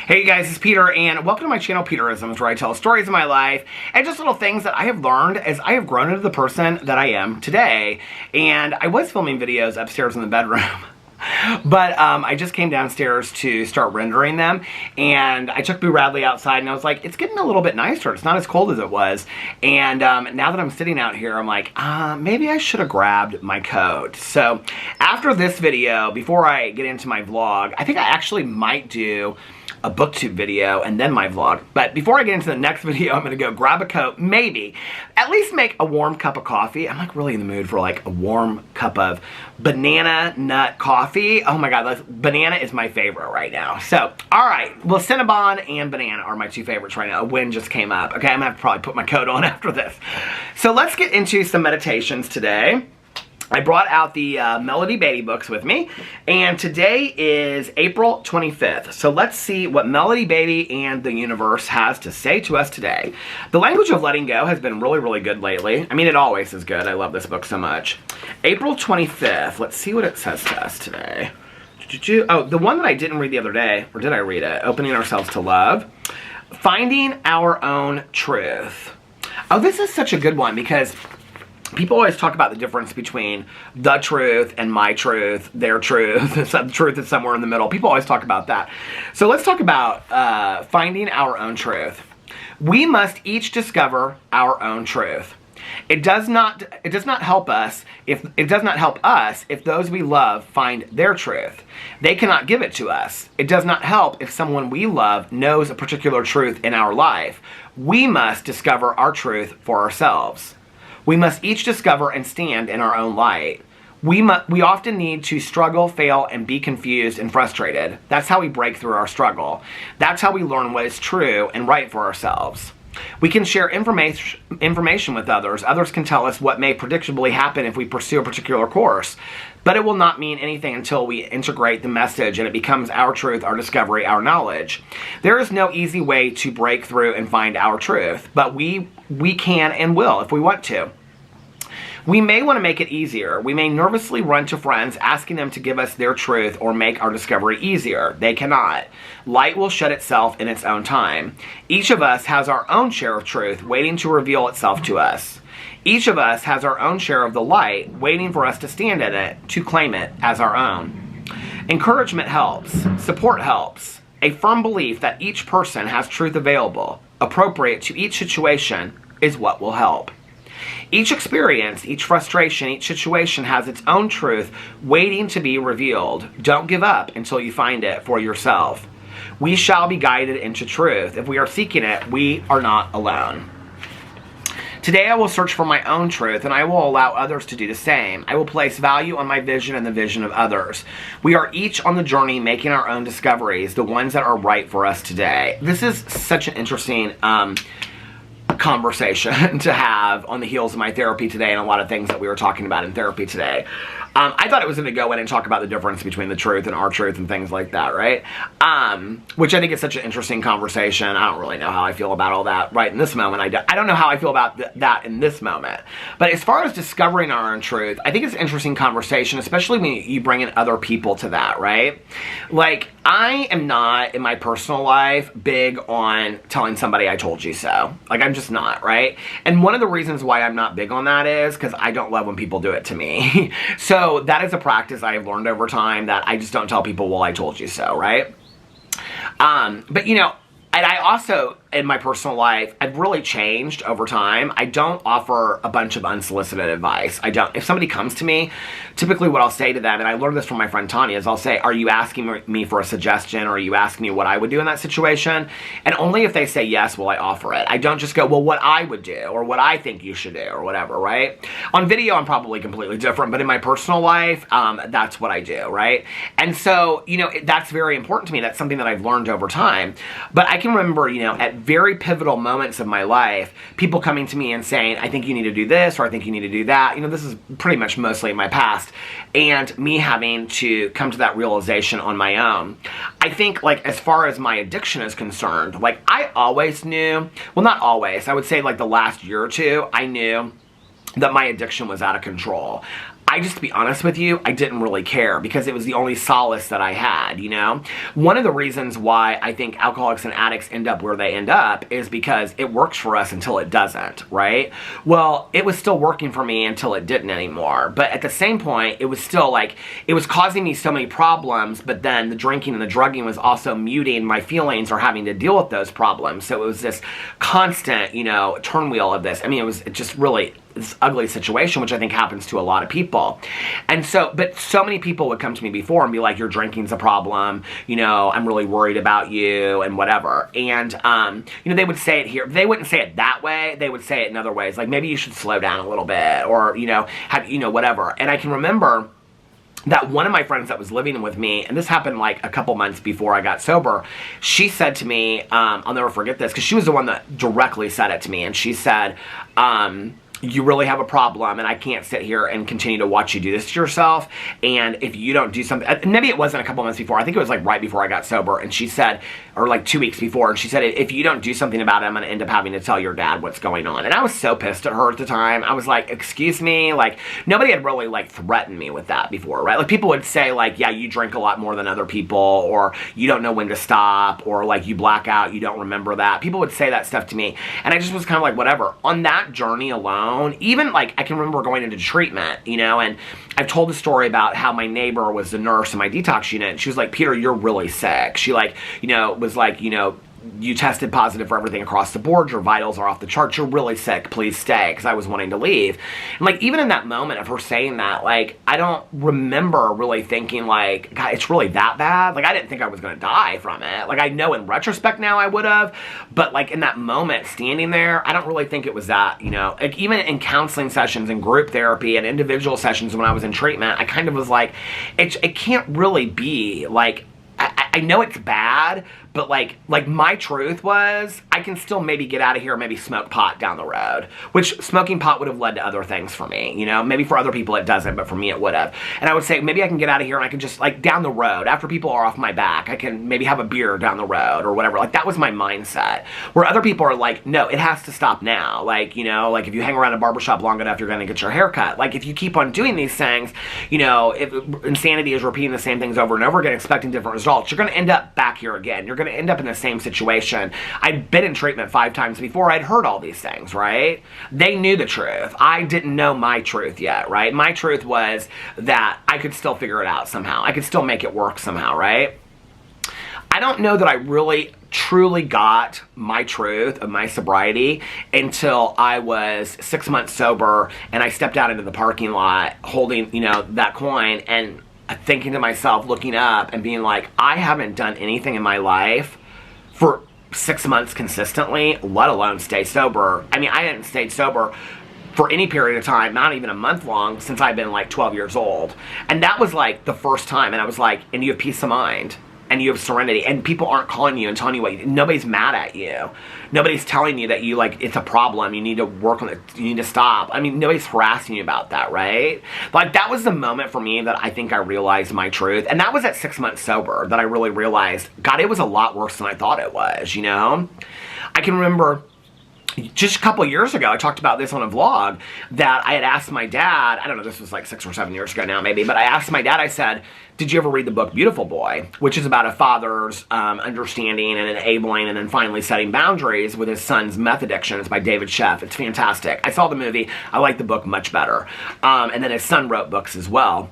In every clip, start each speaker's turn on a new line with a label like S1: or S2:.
S1: Hey guys, it's Peter, and welcome to my channel, Peterisms, where I tell stories of my life and just little things that I have learned as I have grown into the person that I am today. And I was filming videos upstairs in the bedroom, but I just came downstairs to start rendering them, and I took Boo Radley outside, and I was like, it's getting a little bit nicer. It's not as cold as it was. And now that I'm sitting out here, I'm like, maybe I should have grabbed my coat. So after this video, before I get into my vlog, I think I actually might do a booktube video and then my vlog. But before I get into the next video, I'm gonna go grab a coat, maybe at least make a warm cup of coffee. I'm like really in the mood for like a warm cup of banana nut coffee. Oh my god, banana is my favorite right now. So all right, well, Cinnabon and banana are my two favorites right now. A wind just came up. Okay, I'm gonna have to probably put my coat on after this. So let's get into some meditations today. I brought out the Melody Beatty books with me, and today is April 25th. So let's see what Melody Beatty and the universe has to say to us today. The language of letting go has been really, really good lately. I mean, it always is good. I love this book so much. April 25th. Let's see what it says to us today. Oh, the one that I didn't read the other day, or did I read it? Opening Ourselves to Love. Finding Our Own Truth. Oh, this is such a good one because people always talk about the difference between the truth and my truth, their truth, the truth is somewhere in the middle. People always talk about that. So let's talk about finding our own truth. We must each discover our own truth. It does not help us if those we love find their truth. They cannot give it to us. It does not help if someone we love knows a particular truth in our life. We must discover our truth for ourselves. We must each discover and stand in our own light. We often need to struggle, fail, and be confused and frustrated. That's how we break through our struggle. That's how we learn what is true and right for ourselves. We can share information with others. Others can tell us what may predictably happen if we pursue a particular course. But it will not mean anything until we integrate the message and it becomes our truth, our discovery, our knowledge. There is no easy way to break through and find our truth, but we can and will if we want to. We may want to make it easier. We may nervously run to friends asking them to give us their truth or make our discovery easier. They cannot. Light will shed itself in its own time. Each of us has our own share of truth waiting to reveal itself to us. Each of us has our own share of the light waiting for us to stand in it, to claim it as our own. Encouragement helps. Support helps. A firm belief that each person has truth available, appropriate to each situation, is what will help. Each experience, each frustration, each situation has its own truth waiting to be revealed. Don't give up until you find it for yourself. We shall be guided into truth. If we are seeking it, we are not alone. Today I will search for my own truth, and I will allow others to do the same. I will place value on my vision and the vision of others. We are each on the journey making our own discoveries, the ones that are right for us today. This is such an interesting conversation to have on the heels of my therapy today and a lot of things that we were talking about in therapy today. I thought it was going to go in and talk about the difference between the truth and our truth and things like that, right? Which I think is such an interesting conversation. I don't really know how I feel about all that right in this moment. I don't know how I feel about that in this moment. But as far as discovering our own truth, I think it's an interesting conversation, especially when you bring in other people to that, right? Like, I am not, in my personal life, big on telling somebody I told you so. Like, I'm just not, right? And one of the reasons why I'm not big on that is because I don't love when people do it to me. So that is a practice I have learned over time, that I just don't tell people, well, I told you so, right? But you know, and I also, in my personal life, I've really changed over time. I don't offer a bunch of unsolicited advice. I don't. If somebody comes to me, typically what I'll say to them, and I learned this from my friend Tanya, is I'll say, are you asking me for a suggestion, or are you asking me what I would do in that situation? And only if they say yes will I offer it. I don't just go, well, what I would do, or what I think you should do, or whatever, right? On video, I'm probably completely different, but in my personal life, that's what I do, right? And so, you know, that's very important to me. That's something that I've learned over time. But I can remember, you know, at very pivotal moments of my life, people coming to me and saying, I think you need to do this, or I think you need to do that. You know, this is pretty much mostly in my past. And me having to come to that realization on my own. I think, like, as far as my addiction is concerned, like, I always knew, well, not always, I would say, like, the last year or two, I knew that my addiction was out of control. just, to be honest with you, I didn't really care because it was the only solace that I had, you know? One of the reasons why I think alcoholics and addicts end up where they end up is because it works for us until it doesn't, right? Well, it was still working for me until it didn't anymore. But at the same point, it was still like, it was causing me so many problems, but then the drinking and the drugging was also muting my feelings or having to deal with those problems. So it was this constant, you know, turmoil of this. I mean, it was just really this ugly situation, which I think happens to a lot of people. And so, but so many people would come to me before and be like, your drinking's a problem, you know, I'm really worried about you and whatever. And, you know, they would say it here. They wouldn't say it that way. They would say it in other ways. Like, maybe you should slow down a little bit or, you know, have, you know, whatever. And I can remember that one of my friends that was living with me, and this happened like a couple months before I got sober, she said to me, I'll never forget this, because she was the one that directly said it to me, and she said, you really have a problem, and I can't sit here and continue to watch you do this to yourself, and if you don't do something, maybe it wasn't a couple months before, I think it was like right before I got sober, and she said, or like 2 weeks before, and she said, if you don't do something about it, I'm going to end up having to tell your dad what's going on. And I was so pissed at her at the time. I was like, excuse me, like, nobody had really like threatened me with that before, right? Like, people would say like, yeah, you drink a lot more than other people, or you don't know when to stop, or like, you black out, you don't remember that. People would say that stuff to me, and I just was kind of like, whatever. On that journey alone, even like, I can remember going into treatment, you know, and I've told the story about how my neighbor was the nurse in my detox unit, and she was like, Peter, you're really sick. She like, you know, was like, you know, you tested positive for everything across the board, your vitals are off the charts, you're really sick, please stay, because I was wanting to leave. And like, even in that moment of her saying that, like, I don't remember really thinking like, God, it's really that bad. Like, I didn't think I was going to die from it. Like, I know in retrospect now I would have, but like in that moment standing there, I don't really think it was that, you know. Like, even in counseling sessions and group therapy and individual sessions when I was in treatment, I kind of was like, it can't really be like, I know it's bad, but like my truth was, I can still maybe get out of here, maybe smoke pot down the road, which smoking pot would have led to other things for me, you know, maybe for other people it doesn't, but for me it would have. And I would say, maybe I can get out of here and I can just like down the road, after people are off my back, I can maybe have a beer down the road or whatever. Like, that was my mindset, where other people are like, no, it has to stop now. Like, you know, like if you hang around a barbershop long enough, you're going to get your hair cut. Like, if you keep on doing these things, you know, if insanity is repeating the same things over and over again, expecting different results, you're going to end up back here again. You're going to end up in the same situation. I'd been in treatment 5 times before. I'd heard all these things, right? They knew the truth. I didn't know my truth yet, right? My truth was that I could still figure it out somehow. I could still make it work somehow, right? I don't know that I really truly got my truth of my sobriety until I was 6 months sober, and I stepped out into the parking lot holding, you know, that coin, and thinking to myself, looking up and being like, I haven't done anything in my life for 6 months consistently, let alone stay sober. I mean, I hadn't stayed sober for any period of time, not even a month long, since I've been like 12 years old. And that was like the first time, and I was like, and you have peace of mind, and you have serenity, and people aren't calling you and telling you what, nobody's mad at you. Nobody's telling you that you, like, it's a problem, you need to work on it, you need to stop. I mean, nobody's harassing you about that, right? Like, that was the moment for me that I think I realized my truth, and that was at 6 months sober that I really realized, God, it was a lot worse than I thought it was, you know? I can remember just a couple years ago, I talked about this on a vlog, that I had asked my dad, I don't know, this was like 6 or 7 years ago now maybe, but I asked my dad, I said, did you ever read the book Beautiful Boy? Which is about a father's understanding and enabling and then finally setting boundaries with his son's meth addiction. It's by David Sheff. It's fantastic. I saw the movie. I like the book much better. And then his son wrote books as well.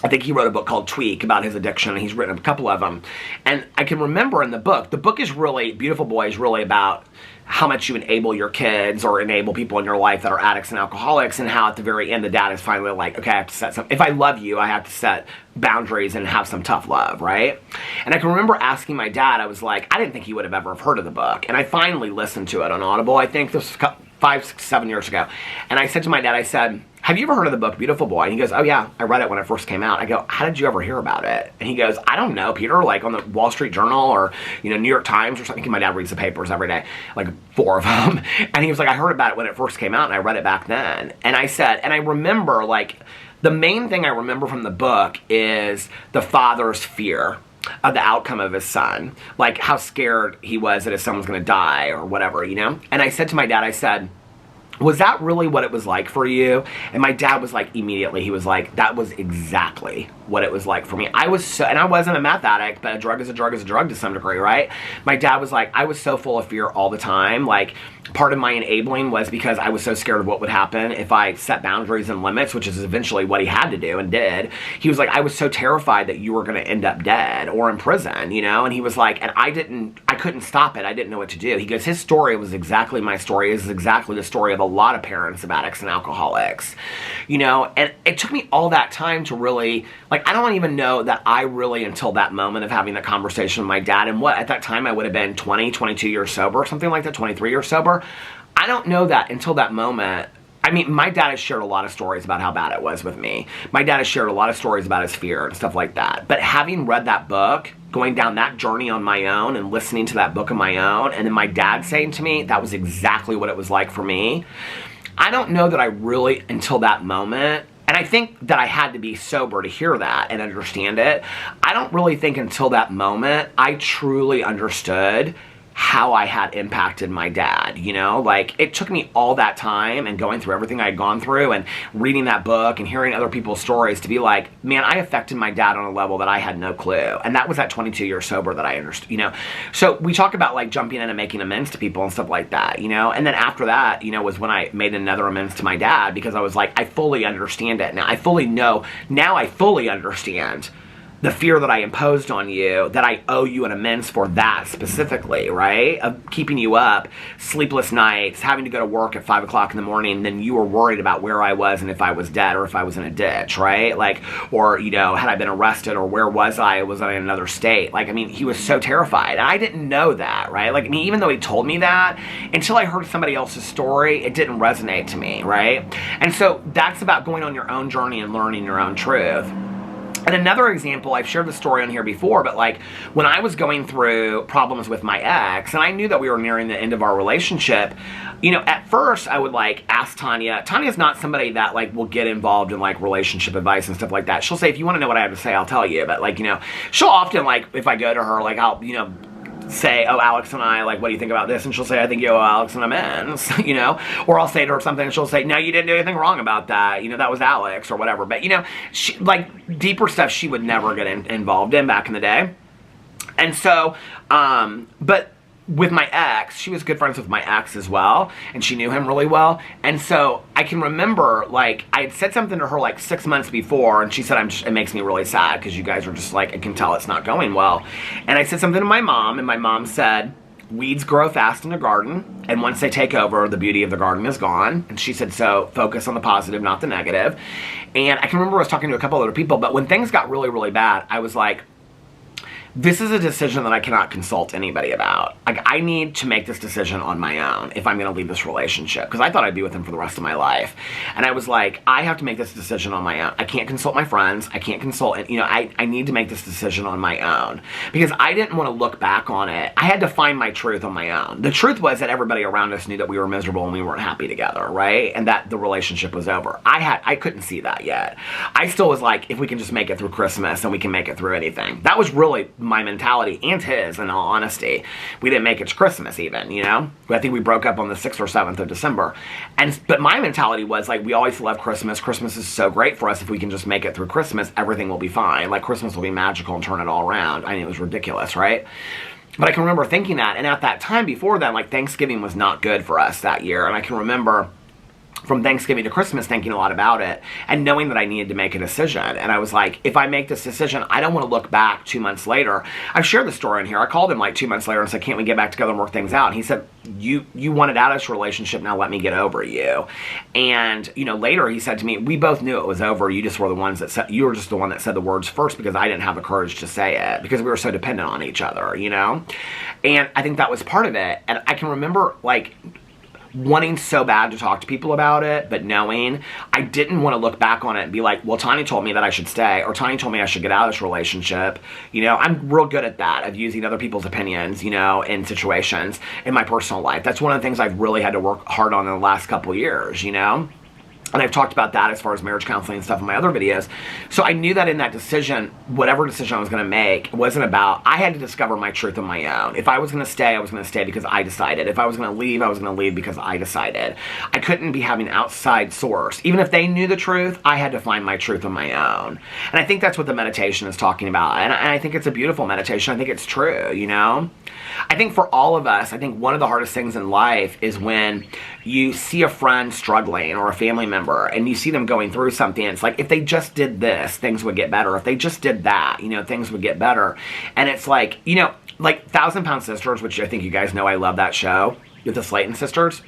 S1: I think he wrote a book called Tweak about his addiction, and he's written a couple of them. And I can remember in the book is really, Beautiful Boy is really about how much you enable your kids or enable people in your life that are addicts and alcoholics, and how at the very end the dad is finally like, okay, I have to set some, if I love you, I have to set boundaries and have some tough love, right? And I can remember asking my dad, I was like, I didn't think he would have ever heard of the book. And I finally listened to it on Audible, I think this was 5, 6, 7 years ago. And I said to my dad, I said, have you ever heard of the book Beautiful Boy? And he goes, oh yeah, I read it when it first came out. I go, how did you ever hear about it? And he goes, I don't know, Peter, like on the Wall Street Journal or, you know, New York Times or something. My dad reads the papers every day, like 4 of them. And he was like, I heard about it when it first came out and I read it back then. And I said, and I remember, like, the main thing I remember from the book is the father's fear of the outcome of his son. Like how scared he was that his son was going to die or whatever, you know? And I said to my dad, I said, was that really what it was like for you? And my dad was like, immediately, he was like, that was exactly what it was like for me. I was so, and I wasn't a meth addict, but a drug is a drug is a drug to some degree, right? My dad was like, I was so full of fear all the time. Like, part of my enabling was because I was so scared of what would happen if I set boundaries and limits, which is eventually what he had to do and did. He was like, I was so terrified that you were going to end up dead or in prison, you know? And he was like, and I couldn't stop it. I didn't know what to do. He goes, his story was exactly my story. It is exactly the story of a lot of parents of addicts and alcoholics, you know? And it took me all that time to really, like, I don't even know that I really, until that moment of having that conversation with my dad, and what, at that time I would have been 20, 22 years sober, something like that, 23 years sober. I don't know that until that moment. I mean, my dad has shared a lot of stories about how bad it was with me. My dad has shared a lot of stories about his fear and stuff like that. But having read that book, going down that journey on my own and listening to that book on my own, and then my dad saying to me, that was exactly what it was like for me. I don't know that I really, until that moment, and I think that I had to be sober to hear that and understand it. I don't really think until that moment I truly understood how I had impacted my dad, you know? Like, it took me all that time and going through everything I had gone through and reading that book and hearing other people's stories to be like, man, I affected my dad on a level that I had no clue. And that was at 22 years sober that I understood, you know? So we talk about like jumping in and making amends to people and stuff like that, you know? And then after that, you know, was when I made another amends to my dad, because I was like, I fully understand it now. I fully know, now I fully understand the fear that I imposed on you, that I owe you an amends for that specifically, right? Of keeping you up, sleepless nights, having to go to work at 5 o'clock in the morning, then you were worried about where I was and if I was dead or if I was in a ditch, right? Like, or, you know, had I been arrested or where was I? Was I in another state? Like, I mean, he was so terrified. And I didn't know that, right? Like, I mean, even though he told me that, until I heard somebody else's story, it didn't resonate to me, right? And so that's about going on your own journey and learning your own truth. And another example, I've shared the story on here before, but like when I was going through problems with my ex, and I knew that we were nearing the end of our relationship, you know, at first I would like ask Tanya. Tanya's not somebody that like will get involved in like relationship advice and stuff like that. She'll say, if you want to know what I have to say, I'll tell you. But like, you know, she'll often like, if I go to her, like I'll, you know, say, oh, Alex and I, like, what do you think about this? And she'll say, I think you owe Alex an amends, you know? Or I'll say to her something and she'll say, no, you didn't do anything wrong about that. You know, that was Alex or whatever. But, you know, she, like, deeper stuff she would never get involved in back in the day. And so, but with my ex, she was good friends with my ex as well, and she knew him really well. And so I can remember, like, I had said something to her like 6 months before, and she said, it makes me really sad because you guys are just like, I can tell it's not going well. And I said something to my mom, and my mom said, weeds grow fast in a garden, and once they take over, the beauty of the garden is gone. And she said, so focus on the positive, not the negative. And I can remember I was talking to a couple other people, but when things got really, really bad, I was like, this is a decision that I cannot consult anybody about. Like, I need to make this decision on my own if I'm going to leave this relationship. Because I thought I'd be with him for the rest of my life. And I was like, I have to make this decision on my own. I can't consult my friends. I can't consult, you know, I need to make this decision on my own. Because I didn't want to look back on it. I had to find my truth on my own. The truth was that everybody around us knew that we were miserable and we weren't happy together, right? And that the relationship was over. I couldn't see that yet. I still was like, if we can just make it through Christmas and we can make it through anything. That was really my mentality, and his, in all honesty. We didn't make it to Christmas even, you know? I think we broke up on the 6th or 7th of December. But my mentality was like, we always love Christmas. Christmas is so great for us. If we can just make it through Christmas, everything will be fine. Like, Christmas will be magical and turn it all around. I mean, it was ridiculous, right? But I can remember thinking that, and at that time before then, like, Thanksgiving was not good for us that year. And I can remember from Thanksgiving to Christmas thinking a lot about it and knowing that I needed to make a decision. And I was like, if I make this decision, I don't want to look back 2 months later. I've shared the story in here. I called him like 2 months later and said, can't we get back together and work things out? And he said, you wanted out of this relationship, now let me get over you. And, you know, later he said to me, we both knew it was over. You just were the ones that said, you were just the one that said the words first, because I didn't have the courage to say it because we were so dependent on each other, you know? And I think that was part of it. And I can remember, like, wanting so bad to talk to people about it, but knowing I didn't want to look back on it and be like, well, Tanya told me that I should stay, or Tanya told me I should get out of this relationship. You know, I'm real good at that, of using other people's opinions, you know, in situations in my personal life. That's one of the things I've really had to work hard on in the last couple years, you know? And I've talked about that as far as marriage counseling and stuff in my other videos. So I knew that in that decision, whatever decision I was going to make, it wasn't about, I had to discover my truth on my own. If I was going to stay, I was going to stay because I decided. If I was going to leave, I was going to leave because I decided. I couldn't be having an outside source. Even if they knew the truth, I had to find my truth on my own. And I think that's what the meditation is talking about. And I think it's a beautiful meditation. I think it's true, you know? I think for all of us, I think one of the hardest things in life is when you see a friend struggling or a family member and you see them going through something. It's like, if they just did this, things would get better. If they just did that, you know, things would get better. And it's like, you know, like 1,000 Pound Sisters, which I think you guys know I love that show with the Slayton sisters.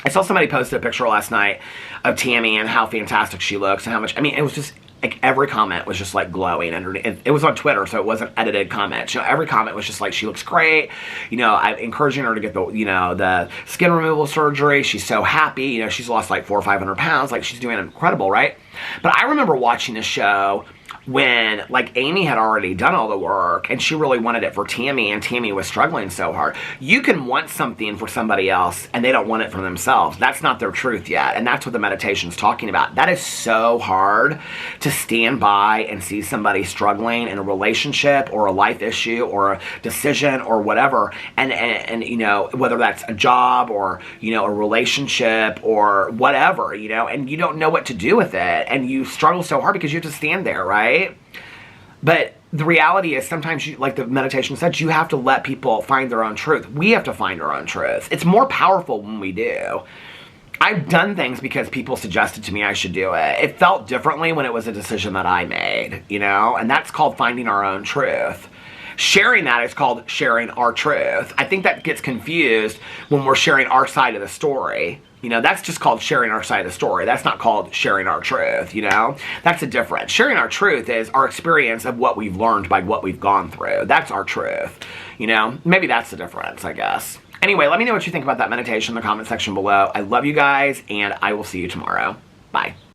S1: I saw somebody posted a picture last night of Tammy and how fantastic she looks and how much, I mean, it was just, like, every comment was just like glowing underneath. It was on Twitter, so it wasn't edited comments. You know, every comment was just like, she looks great. You know, I'm encouraging her to get the, you know, the skin removal surgery. She's so happy. You know, she's lost like 400 or 500 pounds. Like, she's doing incredible, right? But I remember watching this show when, like, Amy had already done all the work and she really wanted it for Tammy, and Tammy was struggling so hard. You can want something for somebody else and they don't want it for themselves. That's not their truth yet, and that's what the meditation's talking about. That is so hard to stand by and see somebody struggling in a relationship or a life issue or a decision or whatever, and you know, whether that's a job or, you know, a relationship or whatever, you know, and you don't know what to do with it, and you struggle so hard because you have to stand there, right? But the reality is, sometimes, you, like the meditation said, you have to let people find their own truth. We have to find our own truth. It's more powerful when we do. I've done things because people suggested to me I should do it. It felt differently when it was a decision that I made, you know? And that's called finding our own truth. Sharing that is called sharing our truth. I think that gets confused when we're sharing our side of the story. You know, that's just called sharing our side of the story. That's not called sharing our truth, you know? That's a difference. Sharing our truth is our experience of what we've learned by what we've gone through. That's our truth, you know? Maybe that's the difference, I guess. Anyway, let me know what you think about that meditation in the comment section below. I love you guys, and I will see you tomorrow. Bye.